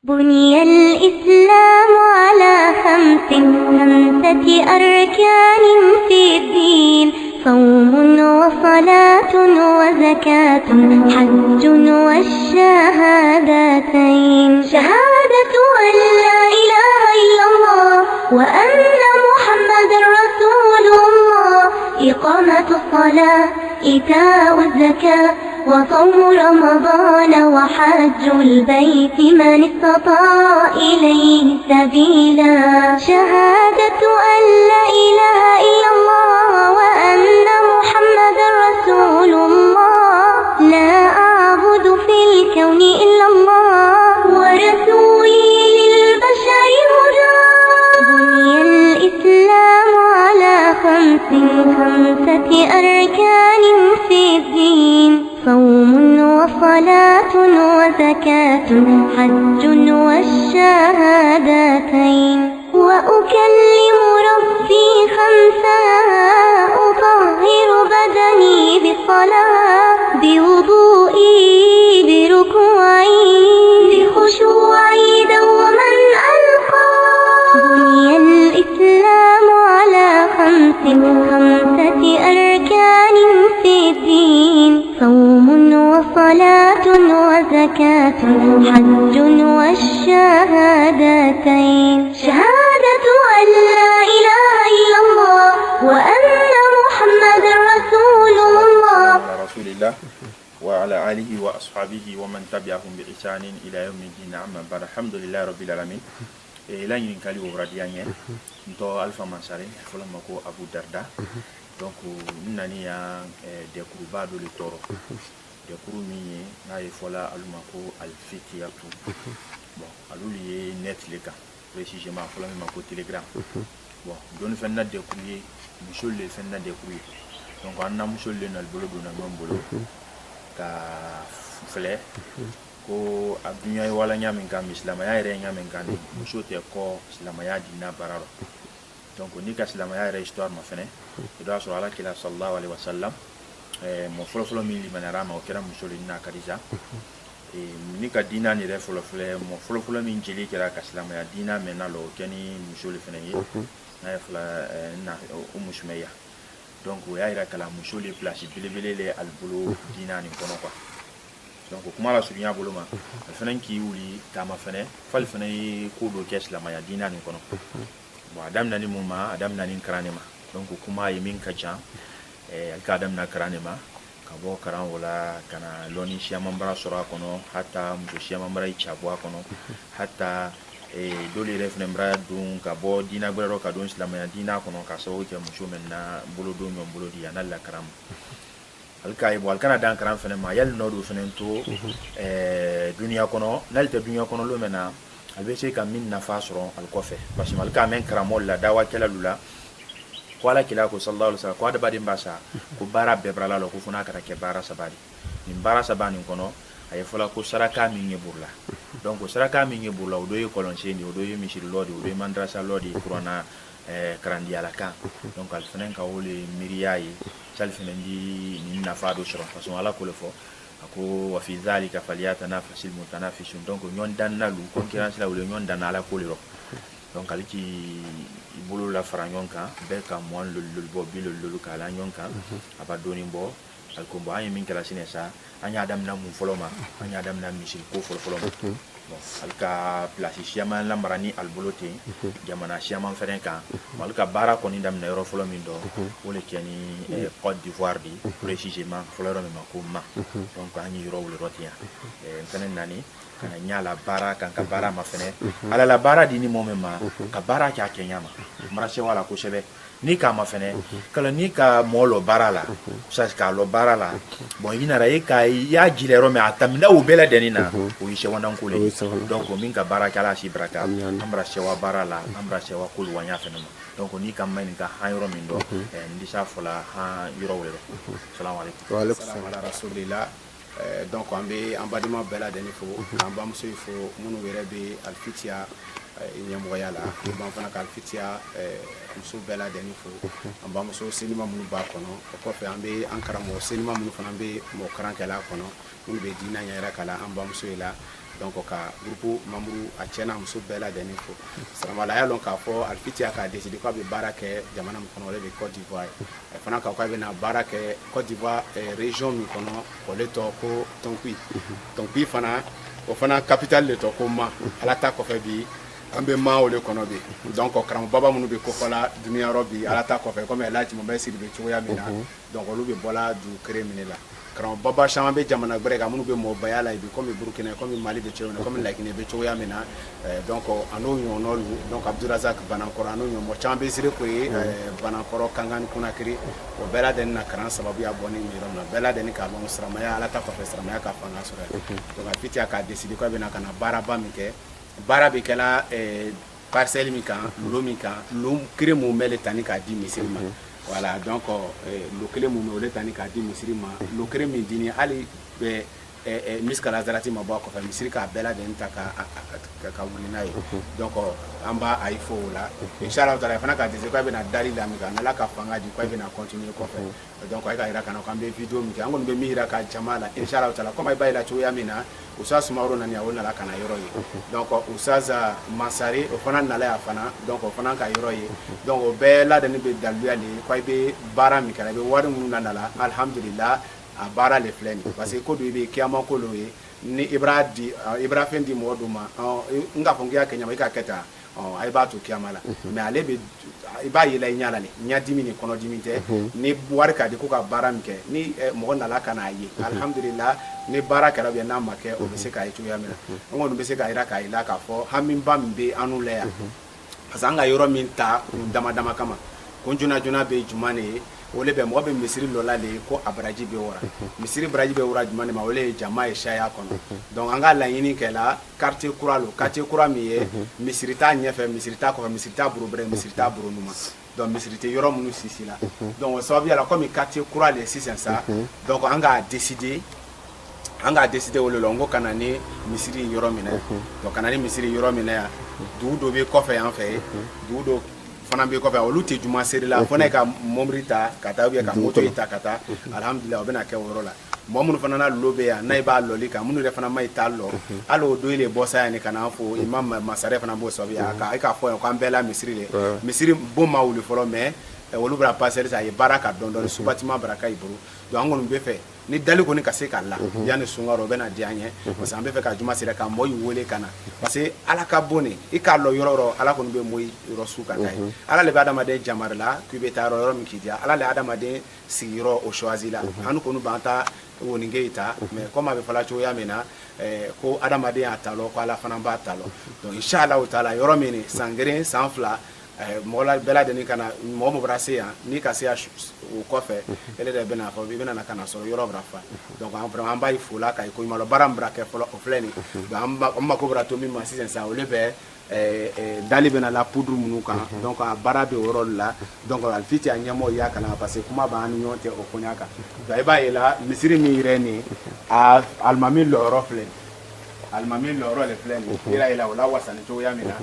بني الإسلام على خمسة أركان في الدين: صوم وصلاة وزكاة حج والشهادتين. شهادة أن لا إله إلا الله وأن محمد رسول الله، إقامة الصلاة، إيتاء الزكاة، وصوم رمضان وحج البيت من استطاع إليه سبيلا. شهادة أن لا إله إلا الله وأن محمد رسول الله، لا أعبد في الكون إلا الله ورسولي للبشر هدى. بني الإسلام على خمسة أركان في الدين: صوم وصلاة وزكاة حج والشهادتين. وأكلم ربي خمسا: أطهر بدني بالصلاة، بوضوئي، بركوعي، بخشوعي دوما ألقى. بني الإسلام على خمسة أركان في الدين: صوم وصلاة وزكاة حج والشهادتين. شهادة أن لا إله إلا الله وأن محمد رسول الله. على رسول الله وعلى آله وأصحابه ومن تبعهم بإحسان إلى يوم الدين. أما بعد، الحمد لله رب العالمين. لا ينكالي وبرديانية نتو ألف مساري فلما أبو دردة. Donc nani ya de kuruba do le toro de kurumi na ifola alumako alfikiyatu. Bon aluli net le ka précisément fola mako telegram. Bon don fenna de courrier monsieur le fenna de courrier. Donc on a monsieur le na bolo do na bolo ka fle ko adunya wala nyamin ka islam ya re nyamin ka ni monsieur te ko islam ya dina bararo. Donc on dit que la meilleure histoire m'a fait il doit sur Allah qui la sallallahu alayhi wa sallam mon frère mi limanara ma okera musolina kadija et ni ka dina ni refolo mon frère mi njeli kera ka islam ya dina menalo keni musol feneye na fla na umusmeya. Donc ya ira kala musol place bilebele le albulu dina ni kono quoi. Donc kuma la sunya boloma fenen ki wuli kama fene fal fene ko do kes la maya dina ni kono. Bon adam nani muma adam nani karanema. Donc kuma yemin kacha alka adam na karanema kabo karan wala kana loni shiamambara sura kono hatta mjo shiamambara ichabwa kono hatta doli refnembra dun kabo dina gbero ka don islam ya dina kono ka so ke musho menna bolo do nyom bolo di analla karam alka ibo alkana dan karam fene ma yal nodu fene to dunia kono nalte dunia kono lo mena albese ka min nafa soro alkofe parce que alka men karamol la dawa kala lula wala kila ko sallallahu alaihi wasallam ko da badin basa ko bara bebrala lo ko funa kata ke bara sabadi min bara sabani kono ay fola ko saraka min ngeburla. Donc saraka min ngeburla o doyi kolonsendi o doyi mishir lodi o doyi mandrasa lodi kurana karandi alaka. Donc al fenen ka wole miriyayi sal fenen di ni nafa do soro parce que ala ko le fo ako wa fi zalika falyatanafasil mutanafisun. Donc nyon dan na lu concurrence la wole nyon dan ala ko le ro. Donc aliki ibulu la faranyonka beka mon le bobi le kala nyonka abadoni bo alkombo ay min kala sinesa anya adam na mun foloma anya adam na misil ko foloma. Bon alka place siama la marani albolote jamana siama ferenka malka bara koni dam na euro folomin do wole keni Côte d'Ivoire di précisément foloro me makuma. Donc anyi euro le rotia fenen nani kana nyala bara kan ka bara mafene ala la bara dini momema ka bara kya kenyama marase wala ko sebe ni ka mafene kala ni ka molo bara la sa ka lo bara la bon ina ra e ka ya jilero me atamna u bela denina o yise wandan kule. Donc min ka bara kala si braka amra sewa bara la amra sewa kul wanya fenema. Donc ni ka mani ka hayro min do ndisa fola ha yoro wele. Assalamu alaykum wa alaykum assalam ala rasulillah. Donc on be en badima bela deni fo en ba muso fo munu were be alfitia nyemoya la ba fana ka alfitia muso bela deni fo en ba muso sinima munu ba kono ko fe an be ankara mo sinima munu fana be mo karan kala kono munu be dina nyara kala en ba muso ila donc ka groupe membre a cɛna muso bɛɛ lajɛlen fo salamala y'a lɔn k'a fɔ alfitiya k'a décidé k'a bɛ baara kɛ jamana min kɔnɔ o de bɛ Côte d'Ivoire fana k'a bɛna baara kɛ Côte d'Ivoire région min kɔnɔ o le tɔgɔ ko Tonkui fana o fana capitale le tɔgɔ ko Ma ala ta kɔfɛ bi an bɛ Ma o le kɔnɔ bi donc karamɔgɔba minnu bɛ kofɔla dunuya yɔrɔ bi ala ta kɔfɛ komi Elhaji Mɔmɛdi Sidibe cogoya min na donc olu bɛ bɔla du kere minɛ la karamɔgɔba caman bɛ jamana wɛrɛ kan minnu bɛ mɔbaya la bi komi Burukina komi Mali bɛ cogoya min na komi Laginɛ bɛ cogoya min na donc a n'o ɲɔgɔnnaw donc Abdurazak Banankɔrɔ a n'o ɲɔgɔn mɔgɔ caman bɛ sere ko ye Banankɔrɔ Kangani Konakiri o bɛɛ lajɛlen na kalan sababu y'a bɔ ni nin yɔrɔ min na bɛɛ lajɛlen k'a dɔn silamɛya ala ta kɔfɛ silamɛya ka fanga sɔrɔ donc a fitiya k'a décidé k'a bɛna ka na baaraba min kɛ baara bɛ kɛla parcelle min kan lo min kan lo kere mun bɛ le tani k'a di misiri ma voilà donc lo kelen mun bɛ o le tani k'a di misiri ma lo kere min dini hali miskala zarati ma bɔ a kɔfɛ misiri k'a bɛɛ lajɛlen ta ka wuli n'a ye donc an b'a a yi fo o la inchallah taala fana k'a dise k'a bɛna dali la min kan n'ala ka fanga di k'a bɛna continuer kɔfɛ donc a ye ka yira kana k'an bɛ vidéo min kɛ an kɔni bɛ min yira ka jama la inchallah taala comme a b'a yira cogoya min na Usa Sumaworo nani o nana kana yɔrɔ ye donc Usaza Masare o fana nala ya fana donc o fana ka yɔrɔ ye donc o bɛɛ ladani bɛ daluya le k'a bɛ baara min kɛra i bɛ wari minnu nana la alhamdulillah a baara le filɛ nin parce que ko dɔ i bɛ kiyama ko dɔ ye ni i b'a fɛn di mɔgɔ dɔ ma n k'a fɔ n k'i y'a kɛ ɲama i k'a kɛ tan a b'a to kiyama la mais ale bɛ i b'a yela i ɲɛ la le ɲɛdimi ni kɔnɔdimi tɛ ni wari ka di ko ka baara min kɛ ni mɔgɔ nana ka n'a ye alhamdulillah ni baara kɛra bien n'a ma kɛ o bɛ se k'a ye cogoya min na an kɔni bɛ se k'a yira k'a yira k'a fɔ hamiba min bɛ an n'u la yan parce que an ka yɔrɔ min ta dama dama kama ko joona joona bɛ juma de ye o le bɛ mɔgɔ bɛ misiri dɔ la de ko a baraji bɛ wara misiri baraji bɛ wara juma de ma o le ye jama ye sariya kɔnɔ donc an ka laɲini kɛla quartier kura lo quartier kura min ye misiri t'a ɲɛfɛ misiri t'a kɔfɛ misiri t'a borobrɛ misiri t'a boro numa donc misiri tɛ yɔrɔ minnu sisi la donc o sababuya la comme quartier kura le sisan sa donc an k'a décider o le la n ko ka na ni misiri yɔrɔ minɛ donc ka na ni misiri yɔrɔ minɛ yan dugu dɔ bɛ kɔfɛ yan fɛ dugu dɔ fana bɛ kɔfɛ olu tɛ juma seri la fo ne ka mɔbili ta ka taa ubiyɛn ka moto ta ka taa alhamdulilayi o bɛna kɛ o yɔrɔ la mɔgɔ minnu fana na lo bɛ yan n'a i b'a lɔli kan minnu yɛrɛ fana ma i t'a lɔ hali o don le bɔ sa yan ka n'an fo imam masare fana b'o sababu ye a k'a fɔ yan k'an bɛɛ la misiri de misiri bon ma wuli fɔlɔ mais olu bɛna passer sa a ye baara ka dɔn dɔɔni subatima baraka i bolo donc an kɔni bɛ fɛ ni dali kɔni ka se ka la yanni sunkaro o bɛna diya an ye parce que an bɛ fɛ ka juma sera ka mɔgɔw wele ka na parce que ala ka bon de i k'a lɔ yɔrɔ yɔrɔ ala kɔni bɛ mɔgɔw yɔrɔ su ka taa ye ala le bɛ adamaden jamari la k'i bɛ taa yɔrɔ min k'i diya ala le adamaden sigiyɔrɔ o choisi la an kɔni b'an ta woninge ta mais comme a bɛ fɔla cogoya min na ko adamaden y'a ta lɔ ko ala fana b'a ta lɔ donc inchallah taala yɔrɔ min san kelen san fila mɔgɔ la bɛɛ lajɛlen ka na mɔgɔ min bɔra se yan n'i ka se o kɔfɛ ele de bɛna fɔ i bɛna na ka na sɔrɔ yɔrɔ bɛna fa donc an b'a fo la ka ye ko ɲuman lɔ baara min bɛna kɛ fɔlɔ o filɛ nin donc an mako bɛna to min ma sisan sisan olu bɛ dali bɛna la poudre minnu kan donc a baara bɛ o yɔrɔ la donc alifiti a ɲɛmɔgɔ y'a kalan parce que kuma b'an ni ɲɔgɔn cɛ o koɲa kan donc i b'a ye la misiri min yɛrɛ nin a alimami lɔyɔrɔ filɛ alimami lɔyɔrɔ le filɛ nin yira la o la wasani cogoya min na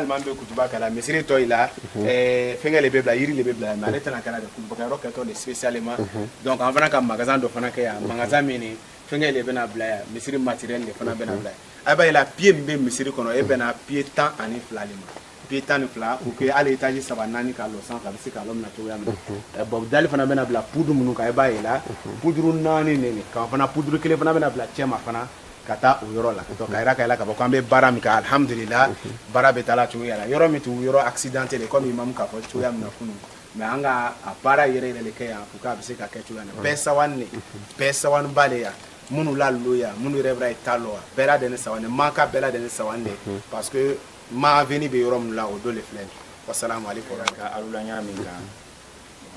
n'alimami bɛ kutuba kɛ la misiri tɔ i la fɛnkɛ le bɛ bila yiri le bɛ bila mais ale tɛna kɛra de kutubakɛyɔrɔ kɛtɔ de spécialement donc an fana ka magasin dɔ fana kɛ yan magasin min ni fɛnkɛ le bɛna bila yan misiri matériel de fana bɛna bila yan a b'a ye la pied min bɛ misiri kɔnɔ e bɛna pied 12 le ma pied 12 pour que hali étage 3 4 k'a lɔ sanfɛ a bɛ se k'a lɔ minɛ cogoya min na bon dali fana bɛna bila poudre minnu kan e b'a ye la poudre 4 de kan fana poudre 1 fana bɛna bila cɛ ma fana ka taa o yɔrɔ la donc a yira k'a la k'a fɔ k'an bɛ baara min kɛ alhamdulillah baara bɛ taa la cogoya la yɔrɔ min tun yɔrɔ accidenté de comme imam k'a fɔ cogoya min na kunun mais an ka a baara yɛrɛ yɛrɛ le kɛ yan pour k'a bɛ se ka kɛ cogoya na bɛɛ sawani b'ale yan minnu la lo yan minnu yɛrɛ bɛ ta lɔ bɛɛ la deni sawani manka bɛɛ la deni sawani de parce que ma veni bɛ yɔrɔ min la o don le filɛ nin wasalamu aleykum ka alula ɲa min kan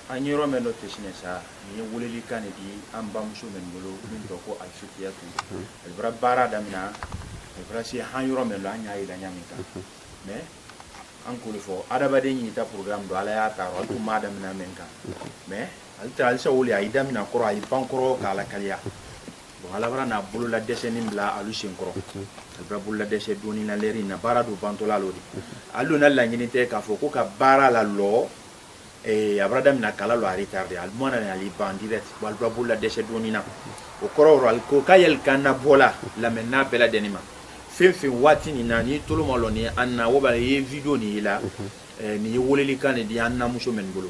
an ye yɔrɔ min dɔ tɛ sinɛ sa nin ye weleli kan de di an bamuso min bolo min tɔgɔ ko alifitiyatu ale bɔra baara daminɛ ale bɔra se han yɔrɔ min la an y'a yira ɲa min kan mais an k'o de fɔ adamaden ɲinita programme don ala y'a ta yɔrɔ ale tun m'a daminɛ min kan mais halisa o le a y'i daminɛ kɔrɔ a y'i pan kɔrɔ k'a lakaliya bon ala fana n'a bolola dɛsɛ nin bila alu sen kɔrɔ ale bɔra bolola dɛsɛ donni na lɛri na baara don bantɔla lo de ale donna laɲini tɛ k'a fɔ ko ka baara la lɔ a bɔra daminɛ kala lo a retardé ale mana na ali ban direct bon ale bɔra bolola dɛsɛ donni na o kɔrɔ yɔrɔ ale ko k'a yɛlɛ kan na bɔ la lamɛnna bɛɛ lajɛlen ma fefe wati ni na ni tolo malo ni anna wo ba ye video ni la ni woleli kan di anna muso men bolo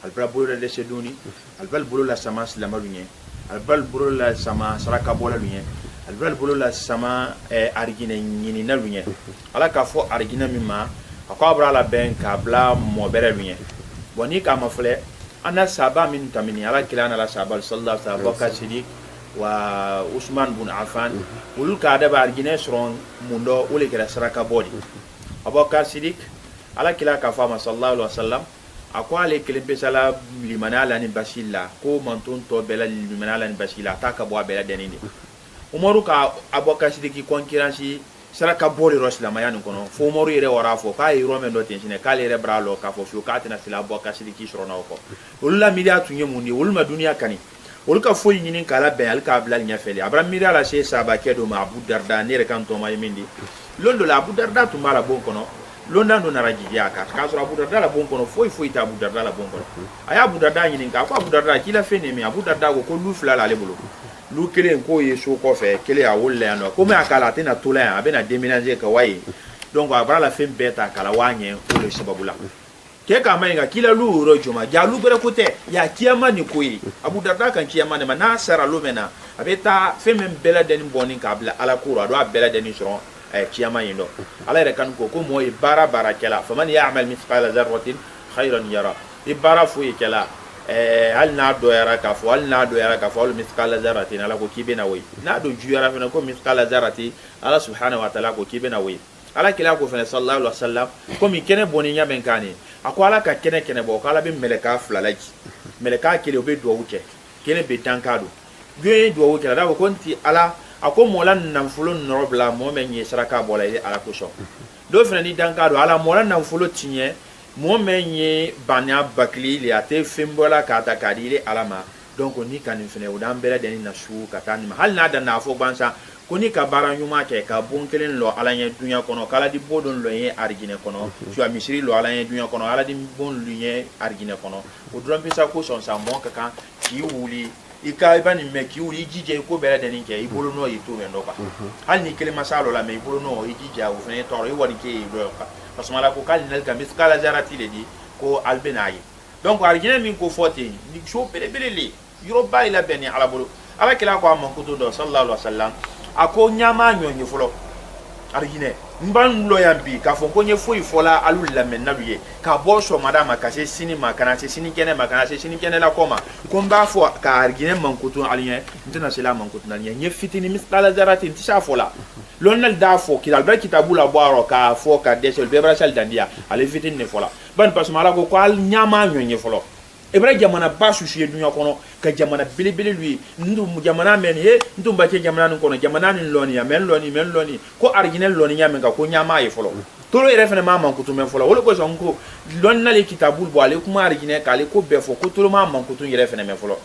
albra bolo de sedoni albal bolo la sama silama lunye albal bolo la sama saraka bola lunye albal bolo la sama argina nyini na lunye ala ka fo argina mima akwa bra la ben ka bla mo bere lunye boni ka mafle ana saba min tamini ala kilana la saba sallallahu alaihi wasallam sidik wa Usman bin Affan ulu ka da ba argina sron mundo ule kira saraka bodi abaka sidik ala kila ka fama sallallahu alaihi wasallam akwa le kelembe sala limanala ni basila ko manton to bela limanala ni basila ta ka bo bela deninde umaru ka aboka sidiki konkiransi saraka boli rosla mayanu kono fo umaru ire wara fo ka iro men do tensine ka le re bralo ka fo fiu ka tina sila aboka sidiki shrona ko ulla midia tunye mundi ulma dunia kani ulka fo yinin kala be alka blal nya feli abram midia la she saba kedo ma Abu Darda ne re kan to may mindi londo la Abu Darda to mala bon kono londa ndo narajiya ka so Abu Darda la bon kono foi ta Abu Darda la bon kono aya Abu Darda yinin ka ko Abu Darda kila fene mi Abu Darda ko lu fla la le bolo lu kele ko yeso ko fe kele a wolle ano ko me akala tena tola abena déménager ka wayi donc abra la fem beta kala wanye ko le sababula ke ka mainga kila lu ro juma ja lu bere kote ya kiyama ni koyi Abu Darda kan kiyama ne mana sara lu mena abeta fem bela den boni ka bla ala kura do bela den soro kiyama yindo ala re kan ko moy bara kala faman ya'mal mithqala dharratin khayran yara ibara fu kala hal na do yara ka fo hal na do yara ka fo mithqala dharratin ala ko kibena way na do ju yara fena ko mithqala dharrati ala subhanahu wa ta'ala ko kibena way ala kila ko fena sallallahu alaihi wasallam ko mi kene boni nya ben kani akwala ka kene bo kala be meleka flalaji meleka kele be do wuce kene be tankado gwe do wuce da ko nti ala ako molan nan fulon norobla mo men ye saraka bola ile ala ko so do fena ni tankado ala molan nan fulo tinye mo men ye banya bakli le ate fembola ka ta kadile alama donc ni kan fene udan bela deni na shu katani hal na da na fo bansa koni ka bara nyuma ke ka bonkelen lo ala nya dunya kono kala di bodon lo ye argine kono tu a misiri lo ala nya dunya kono ala di bon lu ye argine kono o drum pesa ko son sa mo ka ki wuli ika ibani me ki wuli jije ko bela deni ke ibolo no yitu me ndo ka hal ni kele masalo la me ibolo no jije a fene toro e wadi ke do ka parce mala ko kal nal ka miskala jarati le di ko albenayi donc argine min ko fote ni so bele li yoruba ila beni ala bolo ala kila ko amon ko do sallallahu alaihi wasallam ako nyama nyonye folo argine mban lo yambi ka fon ko nye foi fola alu la menabiye ka boso madama ka se sinima kana se sinikene makana se sinikene la koma ko mba fo ka argine man ko to alien ntena sela man ko to alien nye fitini misqala zarati tisha fola lonnal da fo ki dalba kitabula boaro ka fo ka desel bebra sal dandia ale fitini ne fola ban pas mala ko al nyama nyonye folo ebra jamana basu suye dunya kono ka jamana bilibili lui ndu jamana men he ndu mbake jamana kono jamana ni loni ya men loni ko arginel loni ya men ka ko nyama ye folo tolo ere fene mama kutu men folo wolo ko zonko lon na le kitabul bo ale kuma arginel ka le ko befo ko tolo mama kutu yere fene men folo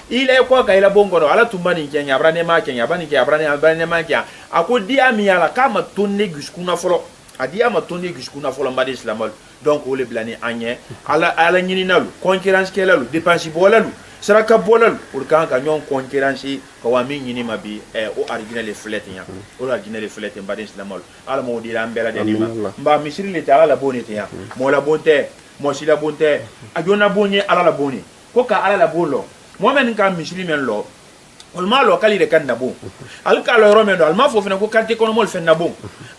ile ko ka ila bongo do ala tumbani kenya abrane ma kenya bani ke abrane ma kenya akodi ami ala kama tonne guskuna folo adia ma tonne guskuna folo mbade islamal donc wole blani anye ala nyini nalu concurrence kelalu dépense bolalu saraka bolalu pour kan ka nyon concurrence ko wa mi nyini mabi o original flete nya o original flete mbade islamal ala mo dira mbela de nima mba misiri le tala la bonite ya mo la bonte mo sila bonte ajona bonye ala la boni ko ka ala la bolo mo men ka misiri men lo olma lo kali de kan nabo al ka lo romendo al ma fo fena ko karte kono mol fen nabo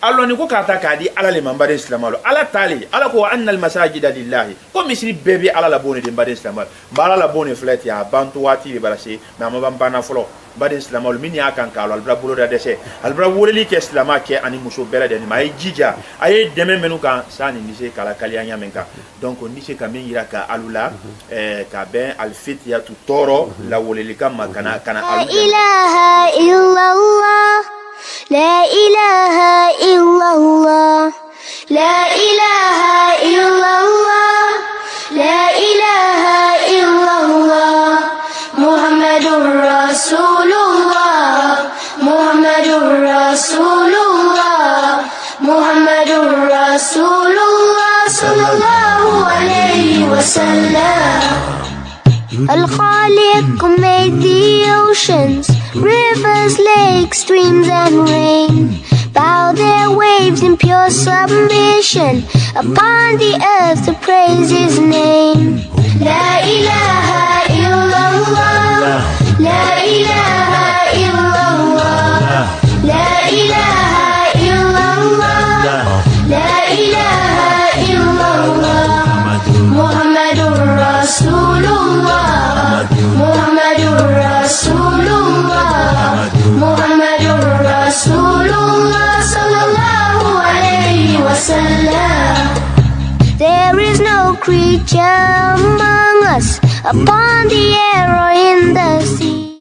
allo ni ko kata kadi ala le mambare islamalo ala tali ala ko anna al masajida lillahi ko misri bebe ala la boni de mbare islamal bala la boni flet ya bantu wati li barase na ma bambana folo mbare islamal min ya kan kalo al brabulo da dese al brabulo li ke islama ke ani muso bela de ma jija ay deme menu kan sani ni se kala kali anya menka donc ni se kamen yira ka alula ka ben al fitya tu toro la woleli kam kana لا إله إلا الله لا إله إلا الله لا إله إلا الله لا إله إلا الله محمد رسول الله محمد رسول الله محمد رسول الله صلى الله عليه وسلم Al-Khaliq made the oceans, rivers, lakes, streams and rain. Bow their waves in pure submission. Upon the earth to praise His name. La ilaha illallah. La ilaha illallah. La ilaha illallah. La ilaha illallah. Muhammadur Rasulullah. Muhammadur Rasulullah. Muhammadur Rasulullah sallallahu alayhi wa sallam. There is no creature among us, upon the air or in the sea.